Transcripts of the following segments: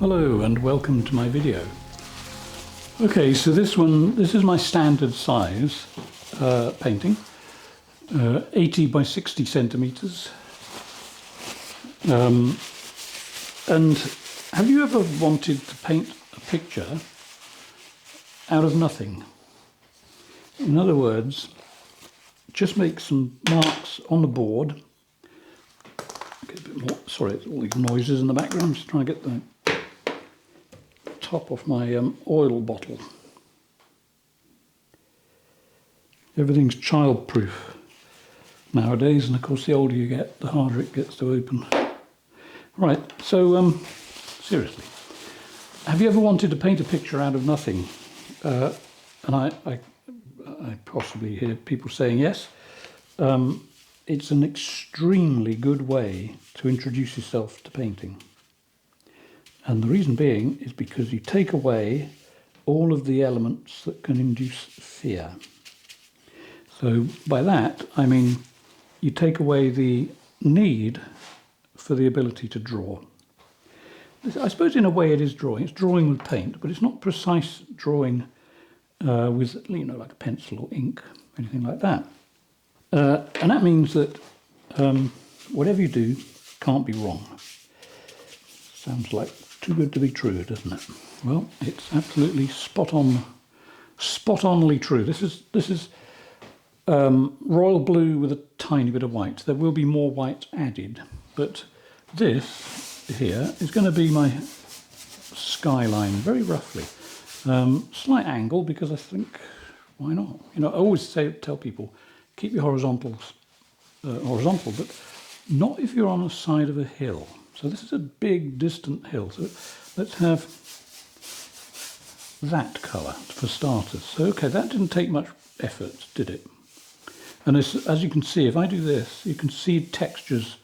Hello and welcome to my video. Okay, so this is my standard size painting, 80 by 60 centimeters. And have you ever wanted to paint a picture out of nothing? In other words, just make some marks on the board. Get a bit more, sorry, all these noises in the background. I'm just trying to get the top off my oil bottle. Everything's child-proof nowadays, and of course the older you get, the harder it gets to open. Right, so seriously, have you ever wanted to paint a picture out of nothing? And I possibly hear people saying yes. It's an extremely good way to introduce yourself to painting. And the reason being is because you take away all of the elements that can induce fear. So by that, I mean you take away the need for the ability to draw. I suppose in a way it is drawing. It's drawing with paint, but it's not precise drawing with, you know, like a pencil or ink, anything like that. And that means that whatever you do can't be wrong. Sounds like too good to be true, doesn't it? Well, it's absolutely spot-only true. This is royal blue with a tiny bit of white. There will be more white added, but this here is going to be my skyline, very roughly. Slight angle, because I think, why not? You know, I always tell people, keep your horizontals horizontal, but not if you're on the side of a hill. So this is a big, distant hill. So let's have that colour for starters. So okay, that didn't take much effort, did it? And as you can see, if I do this, you can see textures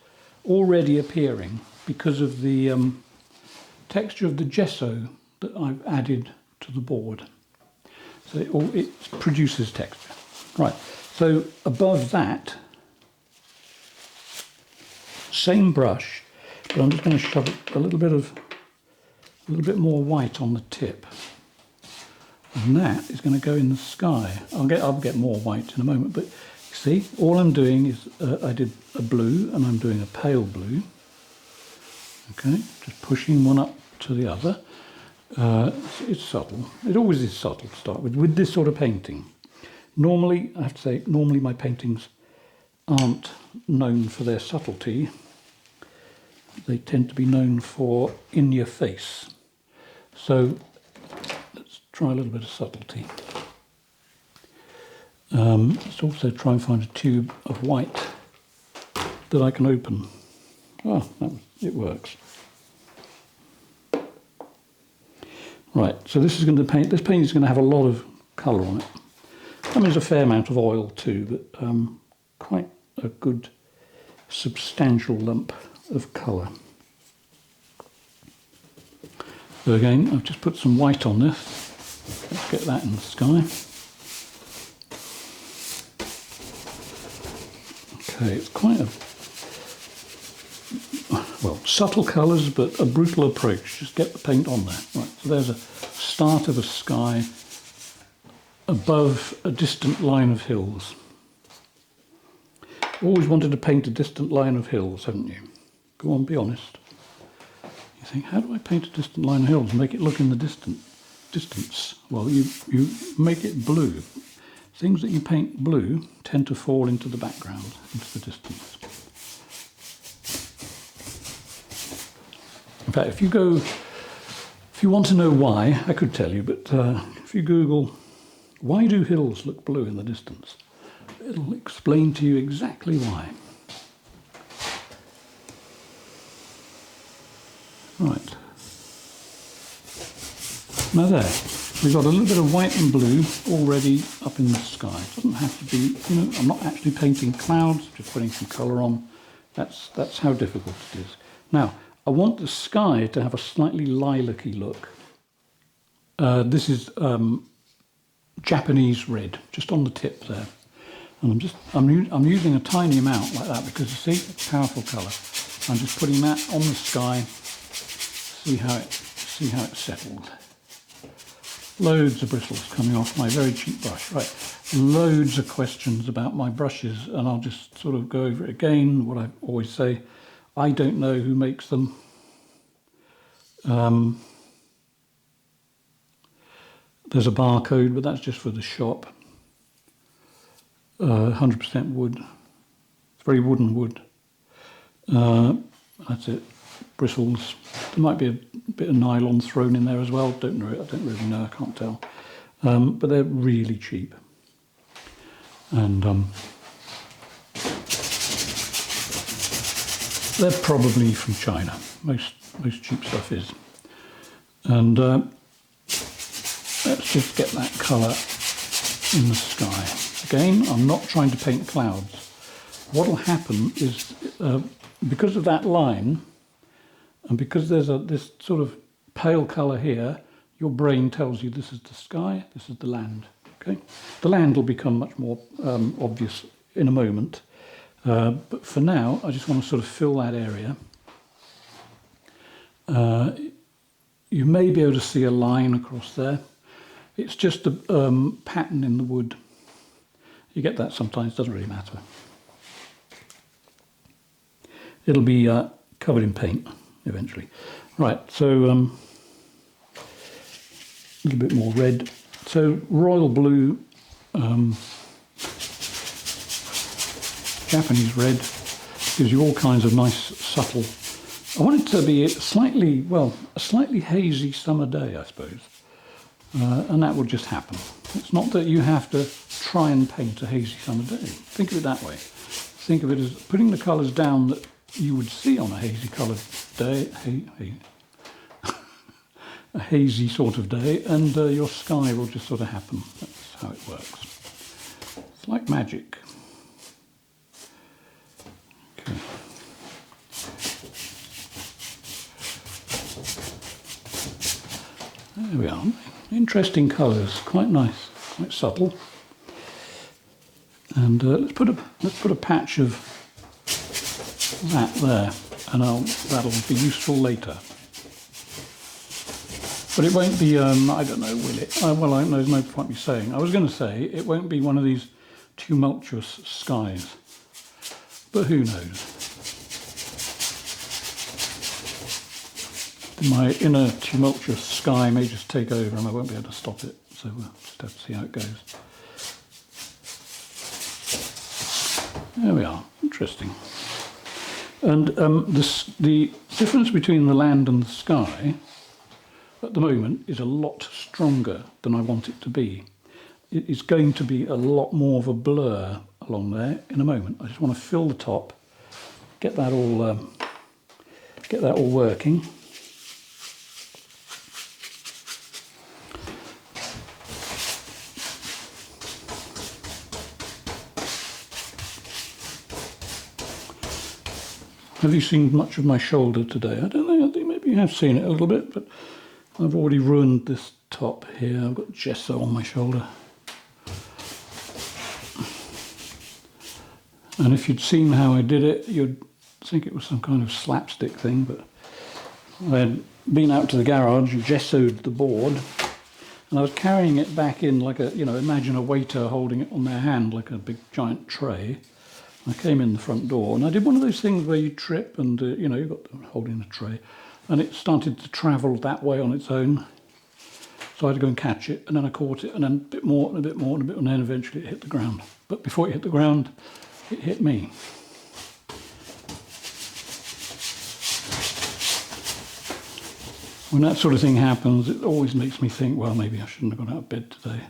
already appearing because of the texture of the gesso that I've added to the board. So it produces texture. Right, so above that, same brush, but I'm just going to shove a little bit more white on the tip, and that is going to go in the sky. I'll get more white in a moment, but you see, all I'm doing is I did a blue, and I'm doing a pale blue. Okay, just pushing one up to the other. It's subtle. It always is subtle to start with this sort of painting. Normally, I have to say, normally my paintings aren't known for their subtlety. They tend to be known for in your face. So let's try a little bit of subtlety. Let's also try and find a tube of white that I can open. Oh, it works. Right, so this paint is going to have a lot of colour on it. I mean, there's a fair amount of oil too, but quite a good substantial lump of colour. So again, I've just put some white on this. Let's get that in the sky. Okay, it's quite subtle colours, but a brutal approach. Just get the paint on there. Right, so there's a start of a sky above a distant line of hills. Always wanted to paint a distant line of hills, haven't you? Go on, be honest. You think, how do I paint a distant line of hills and make it look in the distance? Well, you make it blue. Things that you paint blue tend to fall into the background, into the distance. In fact, if you want to know why, I could tell you, but if you Google, why do hills look blue in the distance? It'll explain to you exactly why. Right. Now there, we've got a little bit of white and blue already up in the sky. It doesn't have to be, you know, I'm not actually painting clouds, just putting some colour on. That's how difficult it is. Now, I want the sky to have a slightly lilac-y look. This is Japanese red, just on the tip there. And I'm using a tiny amount like that because you see, it's powerful colour. I'm just putting that on the sky. See how it see how it's settled. Loads of bristles coming off my very cheap brush. Right, loads of questions about my brushes, and I'll just sort of go over it again. What I always say, I don't know who makes them. There's a barcode, but that's just for the shop. 100% wood. It's very wooden wood. That's it. Bristles. There might be a bit of nylon thrown in there as well. Don't know. I don't really know. I can't tell. But they're really cheap. And they're probably from China. Most cheap stuff is. And let's just get that colour in the sky. Again, I'm not trying to paint clouds. What will happen is, because of that line, and because there's this sort of pale colour here, your brain tells you this is the sky, this is the land. Okay, the land will become much more obvious in a moment, but for now, I just want to sort of fill that area. You may be able to see a line across there. It's just a pattern in the wood. You get that sometimes, doesn't really matter. It'll be covered in paint eventually. Right, so a little bit more red. So royal blue, Japanese red, gives you all kinds of nice subtle. I want it to be a slightly hazy summer day, I suppose. And that will just happen. It's not that you have to try and paint a hazy summer day. Think of it that way. Think of it as putting the colours down that you would see on a hazy coloured day, a hazy sort of day, and your sky will just sort of happen. That's how it works. It's like magic. Okay. There we are. Interesting colours, quite nice, quite subtle. And let's put a patch of that there, and that'll be useful later. But it won't be, I don't know, will it? Well, there's no point me saying. I was going to say it won't be one of these tumultuous skies, but who knows? My inner tumultuous sky may just take over and I won't be able to stop it, so we'll just have to see how it goes. There we are, interesting. And the difference between the land and the sky at the moment is a lot stronger than I want it to be. It is going to be a lot more of a blur along there in a moment. I just want to fill the top, get that all working. Have you seen much of my shoulder today? I don't know, I think maybe you have seen it a little bit, but I've already ruined this top here. I've got gesso on my shoulder. And if you'd seen how I did it, you'd think it was some kind of slapstick thing, but I had been out to the garage and gessoed the board, and I was carrying it back in like a, imagine a waiter holding it on their hand like a big giant tray. I came in the front door and I did one of those things where you trip and, you've got to hold in a tray, and it started to travel that way on its own. So I had to go and catch it, and then I caught it, and then a bit more and a bit more and a bit, and then eventually it hit the ground. But before it hit the ground, it hit me. When that sort of thing happens, it always makes me think, well, maybe I shouldn't have gone out of bed today.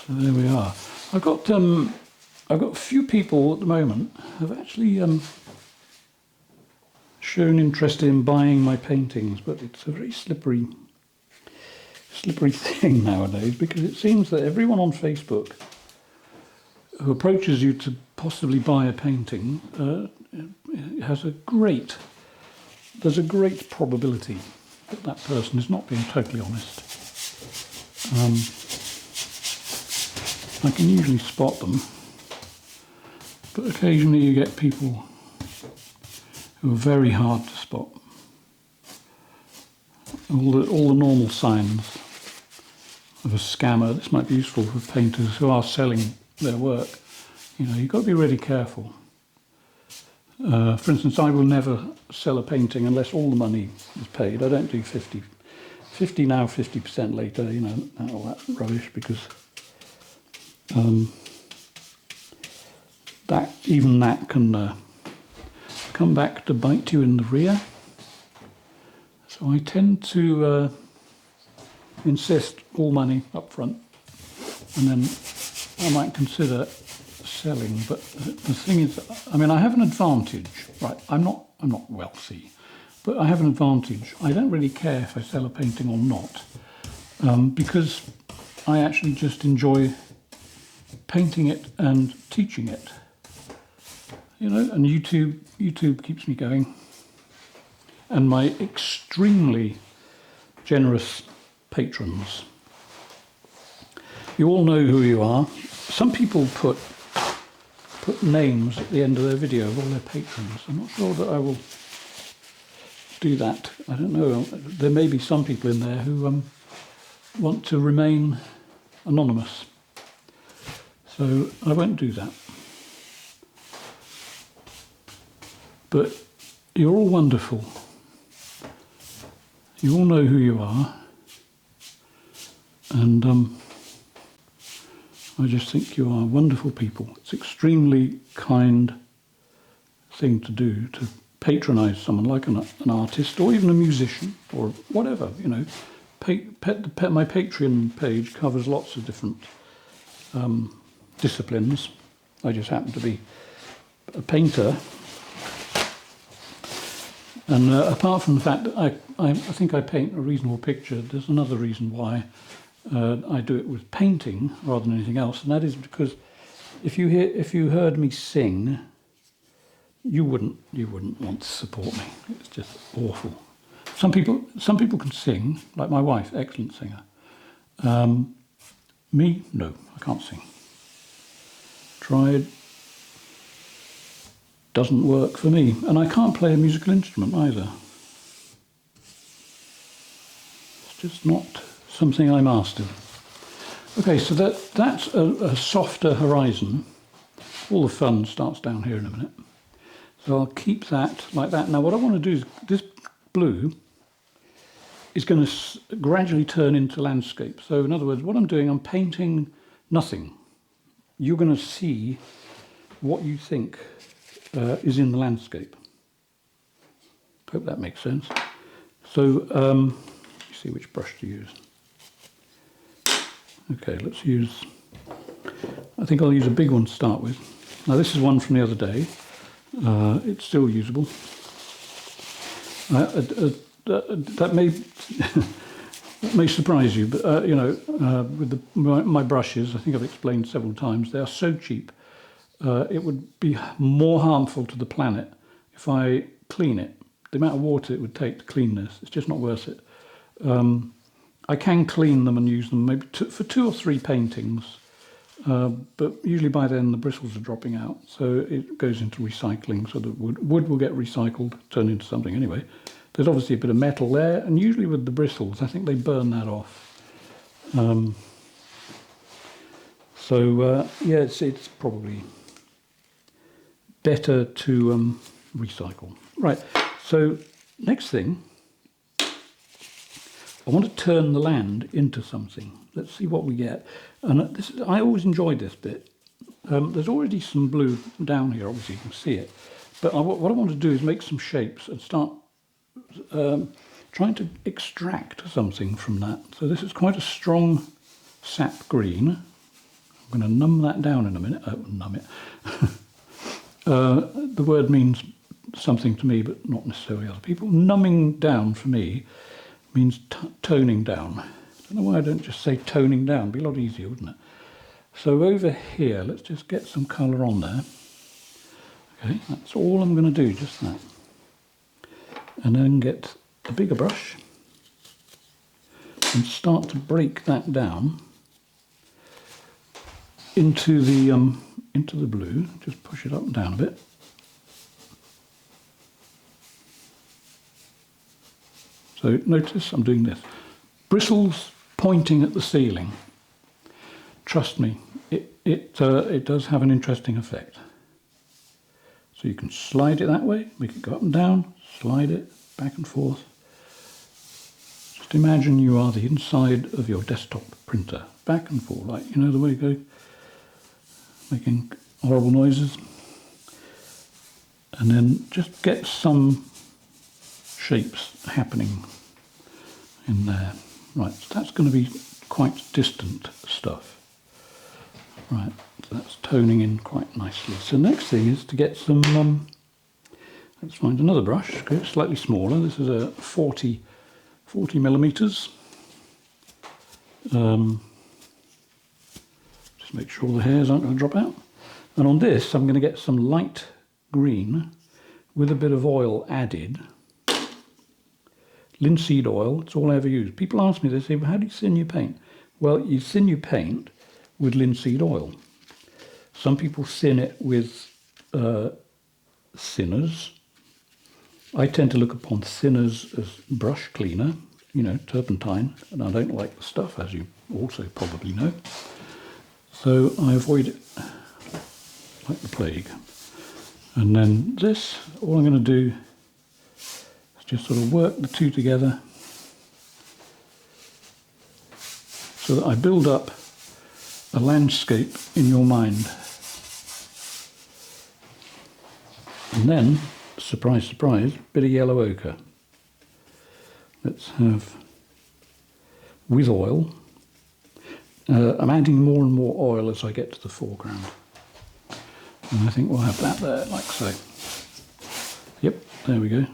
So there we are. I've got a few people at the moment have actually shown interest in buying my paintings, but it's a very slippery thing nowadays, because it seems that everyone on Facebook who approaches you to possibly buy a painting there's a great probability that that person is not being totally honest. I can usually spot them. But occasionally you get people who are very hard to spot. All the normal signs of a scammer. This might be useful for painters who are selling their work. You know, you've got to be really careful. For instance, I will never sell a painting unless all the money is paid. I don't do 50 now, 50% later, you know, all that rubbish, because even that can come back to bite you in the rear. So I tend to insist all money up front, and then I might consider selling. But the thing is, I mean, I have an advantage, right? I'm not wealthy, but I have an advantage. I don't really care if I sell a painting or not, because I actually just enjoy painting it and teaching it. You know, and YouTube keeps me going, and my extremely generous patrons. You all know who you are. Some people put names at the end of their video of all their patrons. I'm not sure that I will do that. I don't know. There may be some people in there who want to remain anonymous. So I won't do that. But you're all wonderful. You all know who you are. And I just think you are wonderful people. It's an extremely kind thing to do, to patronise someone like an artist or even a musician or whatever, you know. My Patreon page covers lots of different disciplines. I just happen to be a painter. And apart from the fact that I think I paint a reasonable picture, there's another reason why I do it with painting rather than anything else, and that is because if you heard me sing, you wouldn't want to support me. It's just awful. Some people can sing, like my wife, excellent singer. Me, no, I can't sing. Tried. Doesn't work for me, and I can't play a musical instrument either. It's just not something I mastered. Okay, so that's a softer horizon. All the fun starts down here in a minute. So I'll keep that like that. Now what I want to do is, this blue is going to gradually turn into landscape. So in other words, what I'm doing, I'm painting nothing. You're going to see what you think is in the landscape. Hope that makes sense. So, let's see which brush to use. Okay, let's use, I think I'll use a big one to start with. Now this is one from the other day. It's still usable. That may surprise you, but you know, with my brushes, I think I've explained several times, they are so cheap. It would be more harmful to the planet if I clean it. The amount of water it would take to clean this, it's just not worth it. I can clean them and use them maybe for 2 or 3 paintings, but usually by then the bristles are dropping out, so it goes into recycling, so that wood will get recycled, turn into something anyway. There's obviously a bit of metal there, and usually with the bristles, I think they burn that off. Yeah, it's probably better to recycle. Right, so next thing, I want to turn the land into something. Let's see what we get. And I always enjoyed this bit. There's already some blue down here, obviously you can see it. But what I want to do is make some shapes and start trying to extract something from that. So this is quite a strong sap green. I'm going to numb that down in a minute. Oh, numb it. The word means something to me, but not necessarily other people. Numbing down for me means toning down. I don't know why I don't just say toning down. It'd be a lot easier, wouldn't it? So over here, let's just get some colour on there. Okay, that's all I'm going to do, just that. And then get a bigger brush and start to break that down into the into the blue, just push it up and down a bit. So notice I'm doing this. Bristles pointing at the ceiling. Trust me, it does have an interesting effect. So you can slide it that way, make it go up and down, slide it back and forth. Just imagine you are the inside of your desktop printer, back and forth, like, you know the way you go, making horrible noises. And then just get some shapes happening in there. Right, so that's going to be quite distant stuff. Right, so that's toning in quite nicely. So next thing is to get some, let's find another brush, okay, slightly smaller. This is a 40 millimeters. Just make sure the hairs aren't going to drop out. And on this, I'm going to get some light green with a bit of oil added. Linseed oil, it's all I ever use. People ask me, they say, well, how do you thin your paint? Well, you thin your paint with linseed oil. Some people thin it with thinners. I tend to look upon thinners as brush cleaner, you know, turpentine, and I don't like the stuff, as you also probably know. So I avoid it like the plague. And then this, all I'm going to do is just sort of work the two together so that I build up a landscape in your mind. And then, surprise, surprise, bit of yellow ochre. Let's have, with oil. I'm adding more and more oil as I get to the foreground. And I think we'll have that there, like so. Yep, there we go.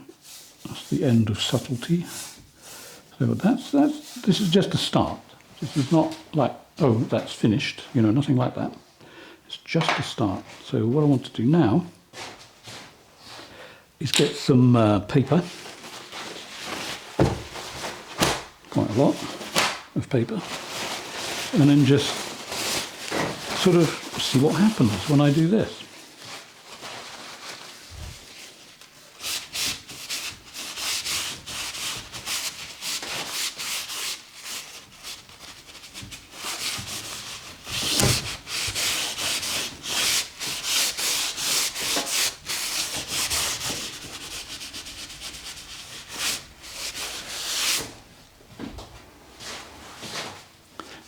That's the end of subtlety. So this is just a start. This is not like, oh, that's finished, you know, nothing like that. It's just a start. So what I want to do now is get some paper, quite a lot of paper, and then just sort of see what happens when I do this.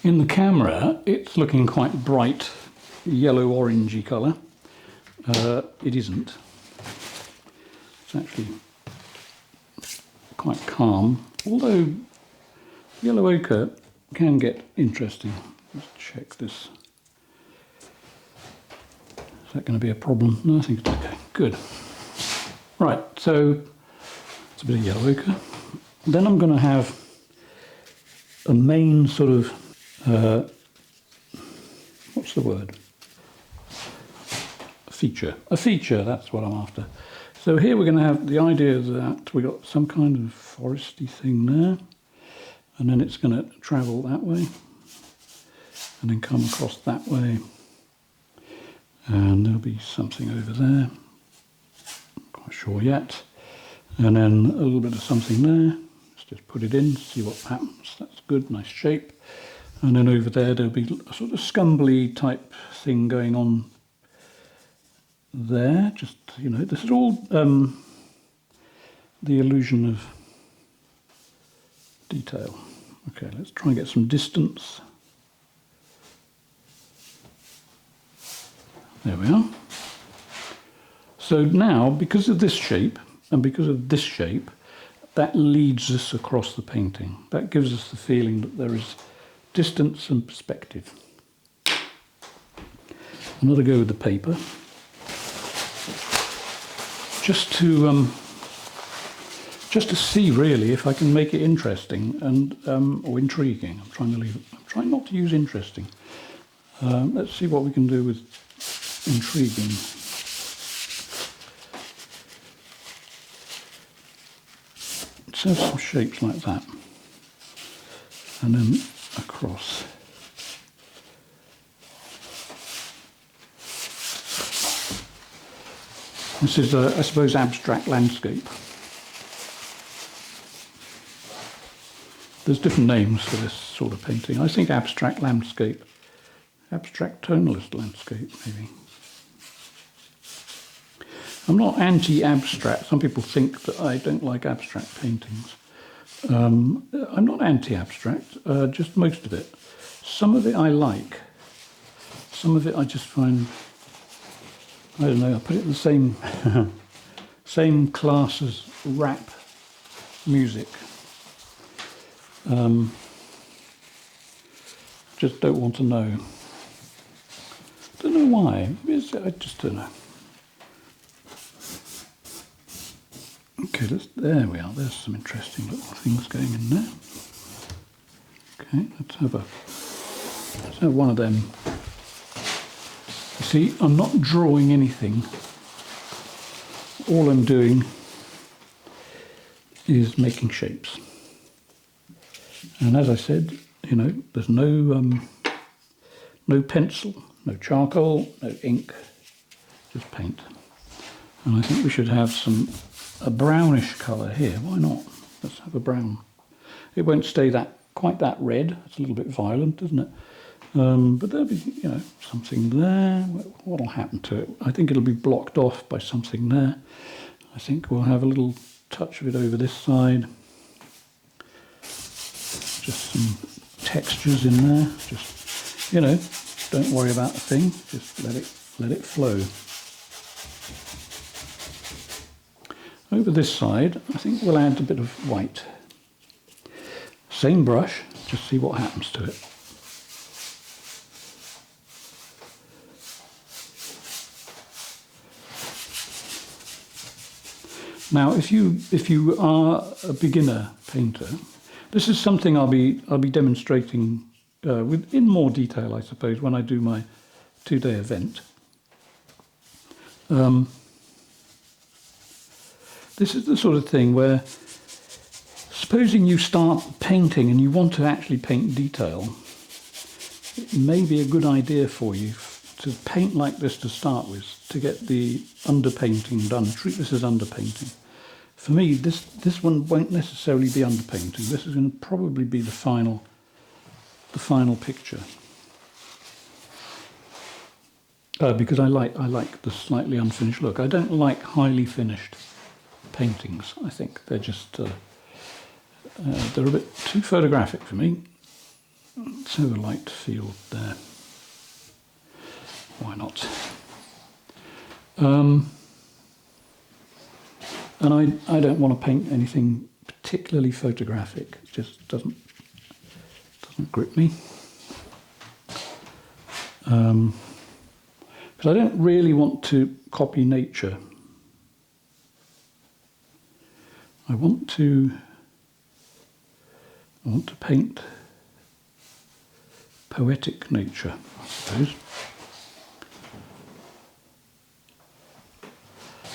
In the camera, it's looking quite bright, yellow-orangey colour. It isn't. It's actually quite calm, although yellow ochre can get interesting. Let's check this. Is that going to be a problem? No, I think it's okay. Good. Right, so it's a bit of yellow ochre. Then I'm going to have a main sort of what's the word? A feature, that's what I'm after. So here we're going to have the idea that we got some kind of foresty thing there, and then it's going to travel that way, and then come across that way, and there'll be something over there, not quite sure yet, and then a little bit of something there. Let's just put it in, see what happens. That's good, nice shape. And then over there, there'll be a sort of scumbly type thing going on there. Just, you know, this is all the illusion of detail. Okay, let's try and get some distance. There we are. So now, because of this shape, and because of this shape, that leads us across the painting. That gives us the feeling that there is distance and perspective. Another go with the paper, just to see really if I can make it interesting and or intriguing. I'm trying not to use interesting. Let's see what we can do with intriguing. Let's have some shapes like that, and then across. This is, I suppose, abstract landscape. There's different names for this sort of painting. I think abstract landscape, abstract tonalist landscape, maybe. I'm not anti-abstract. Some people think that I don't like abstract paintings. I'm not anti-abstract, just most of it. Some of it I like. Some of it I just find, I don't know, I put it in the same, same class as rap music. Just don't want to know. Don't know why. I just don't know. Okay, there we are. There's some interesting little things going in there. Okay, let's have one of them. You see, I'm not drawing anything. All I'm doing is making shapes. And as I said, you know, there's no pencil, no charcoal, no ink, just paint. And I think we should have a brownish colour here. Why not? Let's have a brown. It won't stay quite that red. It's a little bit violent, isn't it? But there'll be, you know, something there. What'll happen to it? I think it'll be blocked off by something there. I think we'll have a little touch of it over this side. Just some textures in there. Just, you know, don't worry about the thing. Just let it flow. Over this side, I think we'll add a bit of white. Same brush, just see what happens to it. Now, if you are a beginner painter, this is something I'll be demonstrating in more detail, I suppose, when I do my 2-day event. This is the sort of thing where, supposing you start painting and you want to actually paint detail, it may be a good idea for you to paint like this to start with, to get the underpainting done. Treat this as underpainting. For me, this one won't necessarily be underpainting. This is going to probably be the final picture. Because I like the slightly unfinished look. I don't like highly finished paintings. I think they're just they're a bit too photographic for me. Let's have a light field there. Why not? And I don't want to paint anything particularly photographic. It just doesn't grip me. Because I don't really want to copy nature. I want to paint poetic nature, I suppose.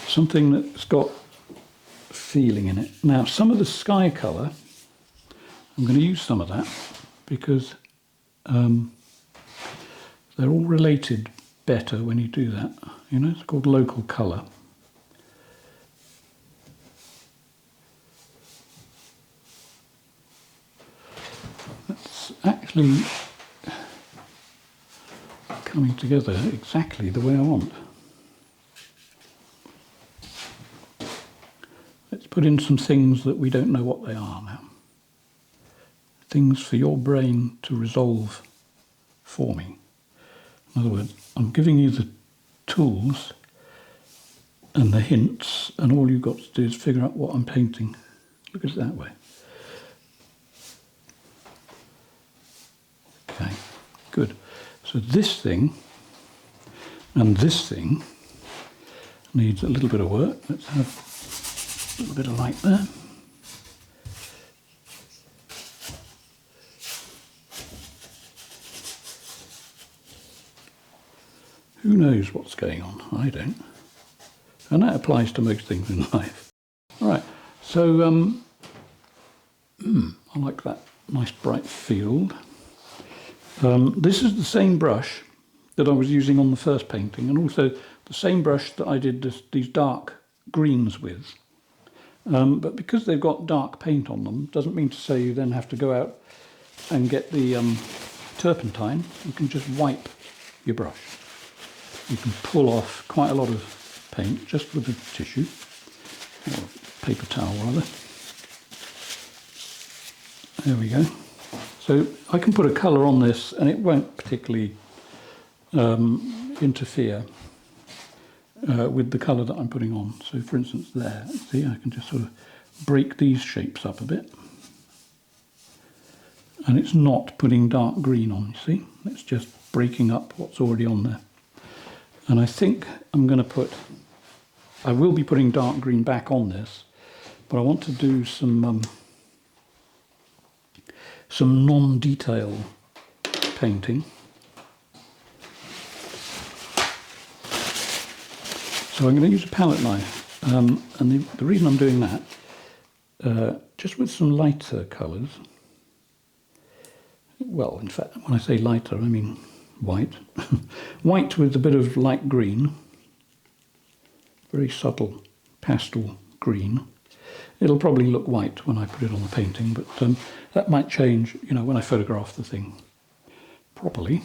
Something that's got feeling in it. Now, some of the sky colour, I'm going to use some of that because they're all related better when you do that. You know, it's called local colour. That's actually coming together exactly the way I want. Let's put in some things that we don't know what they are now. Things for your brain to resolve for me. In other words, I'm giving you the tools and the hints, and all you've got to do is figure out what I'm painting. Look at it that way. Okay, good. So this thing and this thing needs a little bit of work. Let's have a little bit of light there. Who knows what's going on? I don't. And that applies to most things in life. All right, so I like that nice bright field. This is the same brush that I was using on the first painting, and also the same brush that I did these dark greens with. But because they've got dark paint on them, doesn't mean to say you then have to go out and get the turpentine. You can just wipe your brush. You can pull off quite a lot of paint just with a tissue, or paper towel rather. There we go. So I can put a colour on this and it won't particularly interfere with the colour that I'm putting on. So for instance there, see, I can just sort of break these shapes up a bit. And it's not putting dark green on, you see. It's just breaking up what's already on there. And I think I'm going to put, I will be putting dark green back on this, but I want to do some non-detail painting. So I'm going to use a palette knife, and the reason I'm doing that, just with some lighter colours, well, in fact, when I say lighter, I mean white. White with a bit of light green, very subtle pastel green. It'll probably look white when I put it on the painting, but that might change, you know, when I photograph the thing properly.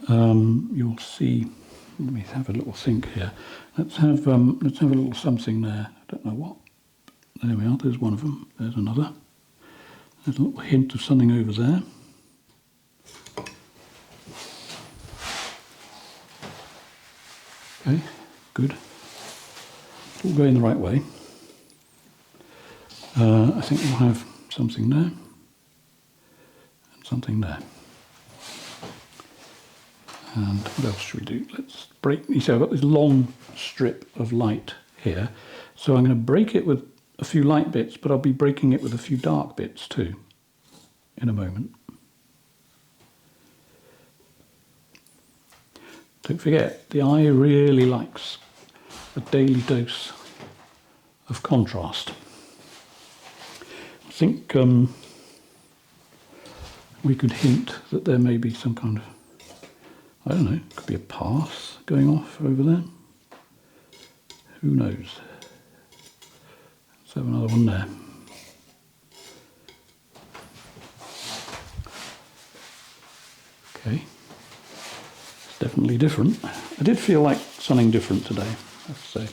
You'll see. Let me have a little think here. Let's have a little something there. I don't know what. There we are. There's one of them. There's another. There's a little hint of something over there. Okay, good. It's all going the right way. I think we'll have something there and something there. And what else should we do? Let's break. You see, I've got this long strip of light here, so I'm going to break it with a few light bits, but I'll be breaking it with a few dark bits too in a moment. Don't forget, the eye really likes a daily dose of contrast. I think we could hint that there may be some kind of, I don't know, could be a path going off over there. Who knows? Let's have another one there. Okay. It's definitely different. I did feel like something different today, I have to say.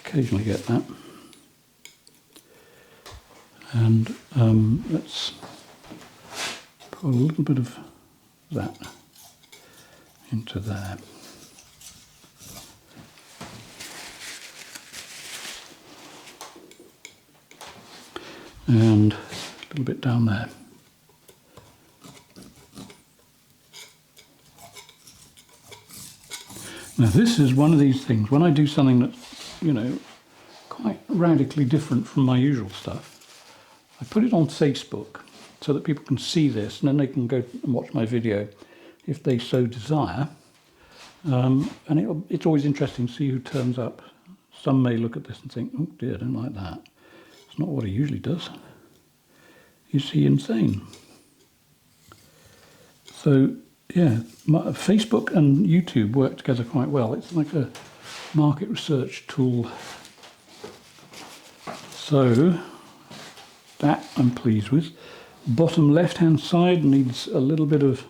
Occasionally get that. And let's put a little bit of that into there. And a little bit down there. Now this is one of these things, when I do something that's, you know, quite radically different from my usual stuff, I put it on Facebook so that people can see this and then they can go and watch my video if they so desire. And it's always interesting to see who turns up. Some may look at this and think, oh dear, I don't like that. It's not what he usually does. Is he insane? So, yeah, Facebook and YouTube work together quite well. It's like a market research tool. So, that I'm pleased with. Bottom left-hand side needs a little bit of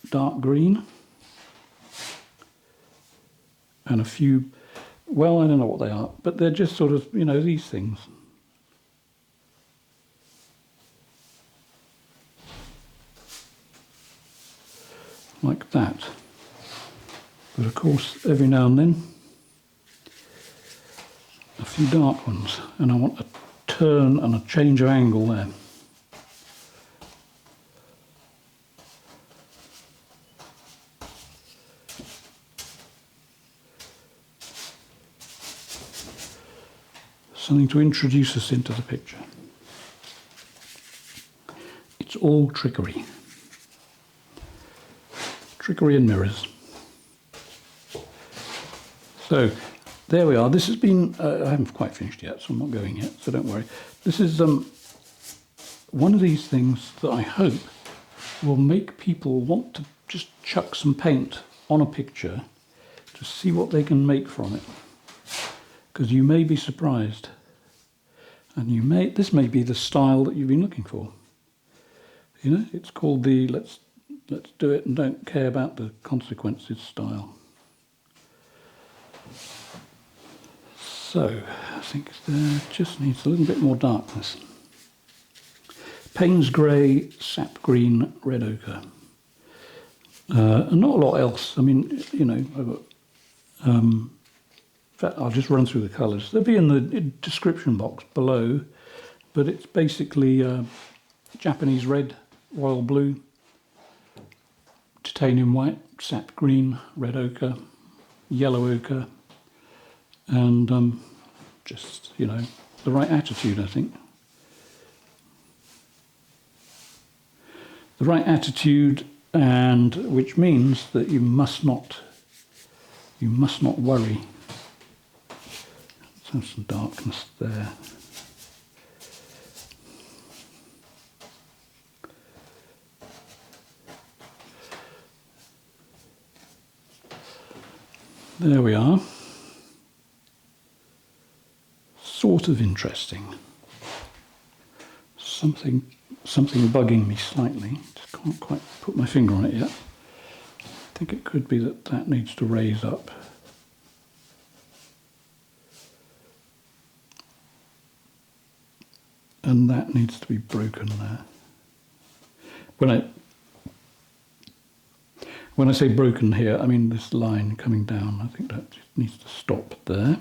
dark green. And a few, well, I don't know what they are, but they're just sort of, you know, these things. Like that. But of course, every now and then, a few dark ones, and I want a turn and a change of angle there. Something to introduce us into the picture. It's all trickery. Trickery and mirrors. So there we are. This has been, I haven't quite finished yet, so I'm not going yet, so don't worry. This is one of these things that I hope will make people want to just chuck some paint on a picture to see what they can make from it, because you may be surprised, and this may be the style that you've been looking for. You know, it's called the let's do it and don't care about the consequences style. So I think there just needs a little bit more darkness. Payne's grey, sap green, red ochre. And not a lot else. I mean, you know, I've got, in fact, I'll just run through the colours. They'll be in the description box below, but it's basically Japanese red, royal blue, titanium white, sap green, red ochre, yellow ochre, and just, you know, the right attitude, I think. The right attitude, and which means that you must not worry. Let's have some darkness there. There we are. Sort of interesting. Something bugging me slightly. Just can't quite put my finger on it yet. I think it could be that needs to raise up. And that needs to be broken there. When I say broken here, I mean this line coming down. I think that just needs to stop there.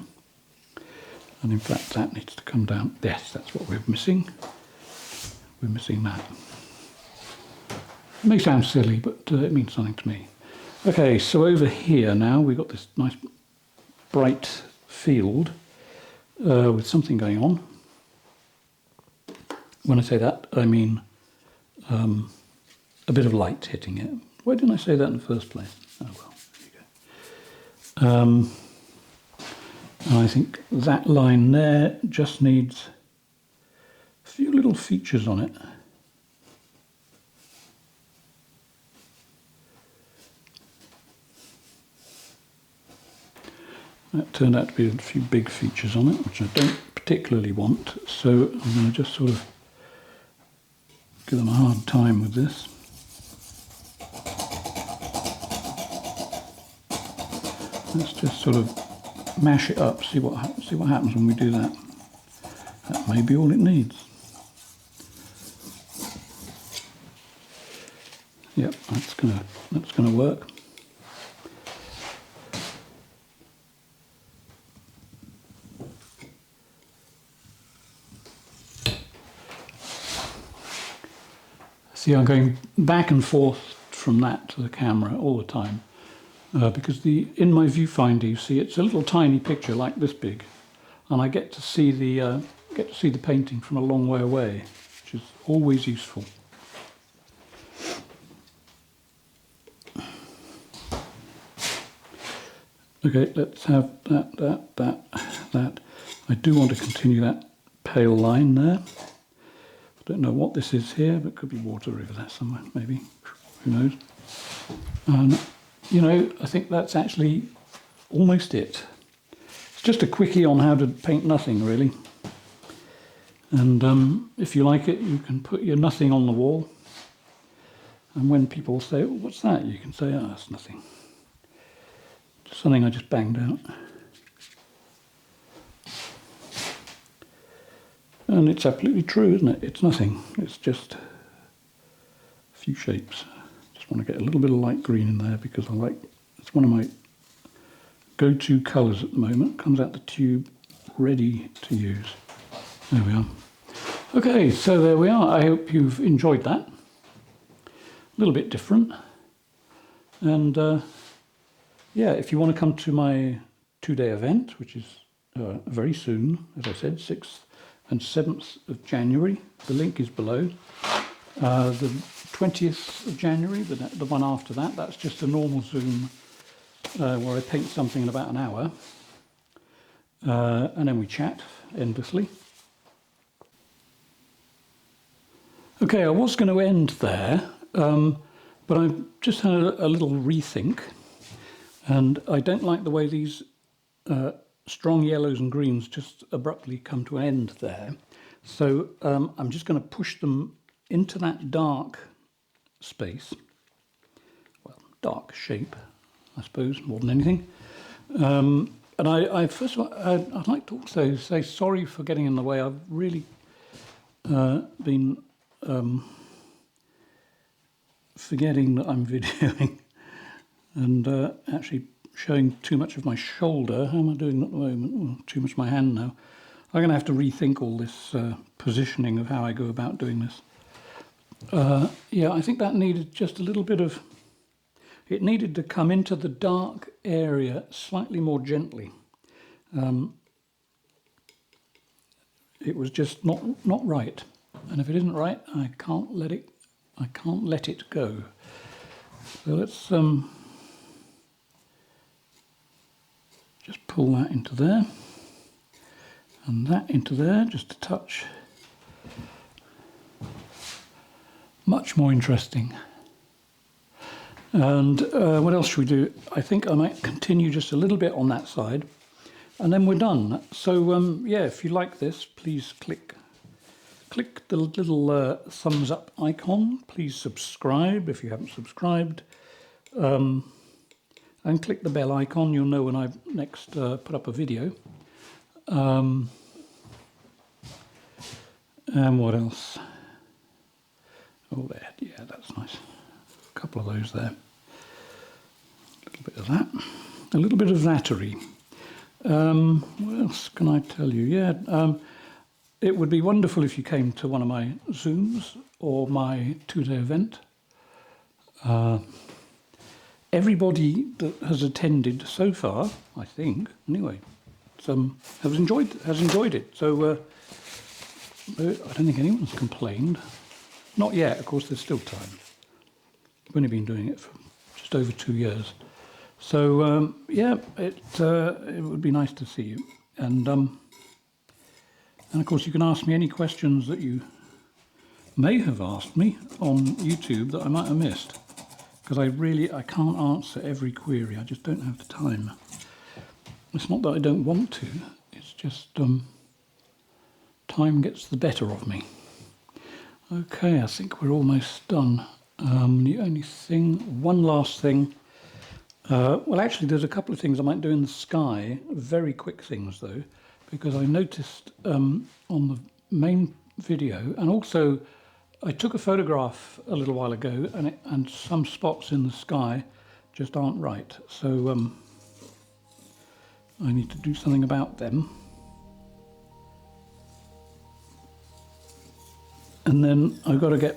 And in fact, that needs to come down. Yes, that's what we're missing. We're missing that. It may sound silly, but it means something to me. Okay, so over here now, we've got this nice bright field with something going on. When I say that, I mean a bit of light hitting it. Why didn't I say that in the first place? Oh well, there you go. And I think that line there just needs a few little features on it. That turned out to be a few big features on it, which I don't particularly want, so I'm going to just sort of give them a hard time with this. Let's just sort of mash it up, see what happens when we do that. That may be all it needs. Yep, that's gonna work. See, I'm going back and forth from that to the camera all the time. Because in my viewfinder, you see, it's a little tiny picture like this big, and I get to see the painting from a long way away, which is always useful. Okay, let's have that. I do want to continue that pale line there. I don't know what this is here, but it could be water over there somewhere, maybe. Who knows? You know, I think that's actually almost it. It's just a quickie on how to paint nothing, really. And if you like it, you can put your nothing on the wall. And when people say, oh, what's that? You can say, oh, that's nothing. Just something I just banged out. And it's absolutely true, isn't it? It's nothing. It's just a few shapes. Just want to get a little bit of light green in there because it's one of my go-to colours at the moment. Comes out the tube, ready to use. There we are. Okay, so there we are. I hope you've enjoyed that. A little bit different. And yeah, if you want to come to my 2-day event, which is very soon, as I said, 6th and 7th of January, the link is below. The 20th of January, the one after that, that's just a normal Zoom where I paint something in about an hour. And then we chat endlessly. Okay, I was going to end there, but I've just had a little rethink. And I don't like the way these strong yellows and greens just abruptly come to an end there. So I'm just going to push them into that dark space, well, dark shape, I suppose, more than anything. And I first of all, I'd like to also say sorry for getting in the way. I've really been forgetting that I'm videoing and actually showing too much of my shoulder. How am I doing at the moment? Well, too much of my hand now. I'm going to have to rethink all this positioning of how I go about doing this. Yeah, I think that needed just a little bit of... It needed to come into the dark area slightly more gently. It was just not right. And if it isn't right, I can't let it go. So let's just pull that into there. And that into there, just a touch. Much more interesting. And what else should we do? I think I might continue just a little bit on that side, and then we're done. So yeah, if you like this, please click the little thumbs up icon. Please subscribe if you haven't subscribed, and click the bell icon. You'll know when I next put up a video. And what else? Oh, there. Yeah, that's nice. A couple of those there. A little bit of that. A little bit of thattery. What else can I tell you? Yeah, it would be wonderful if you came to one of my Zooms or my 2-day event. Everybody that has attended so far, I think, anyway, has enjoyed it. So I don't think anyone's complained. Not yet, of course, there's still time. I've only been doing it for just over 2 years. So, yeah, it would be nice to see you. And of course, you can ask me any questions that you may have asked me on YouTube that I might have missed. Because I can't answer every query. I just don't have the time. It's not that I don't want to. It's just time gets the better of me. Okay, I think we're almost done. The only thing, one last thing. Well, actually, there's a couple of things I might do in the sky. Very quick things, though, because I noticed on the main video, and also I took a photograph a little while ago, and some spots in the sky just aren't right. So I need to do something about them. And then I've got to get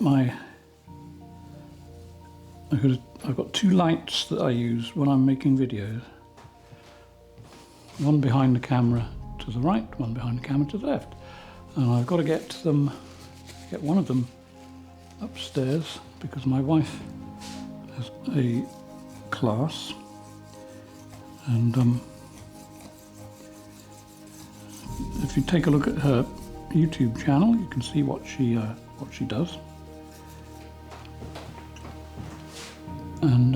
I've got 2 lights that I use when I'm making videos. One behind the camera to the right, one behind the camera to the left. And I've got to get one of them upstairs because my wife has a class. And if you take a look at her YouTube channel, you can see what she does. And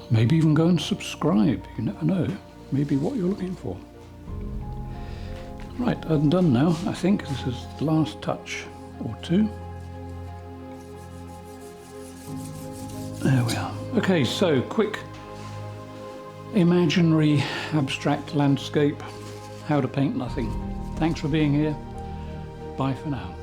maybe even go and subscribe. You never know. Maybe what you're looking for. Right, I'm done now. I think this is the last touch or 2. There we are. Okay, so quick imaginary abstract landscape. How to paint nothing. Thanks for being here. Bye for now.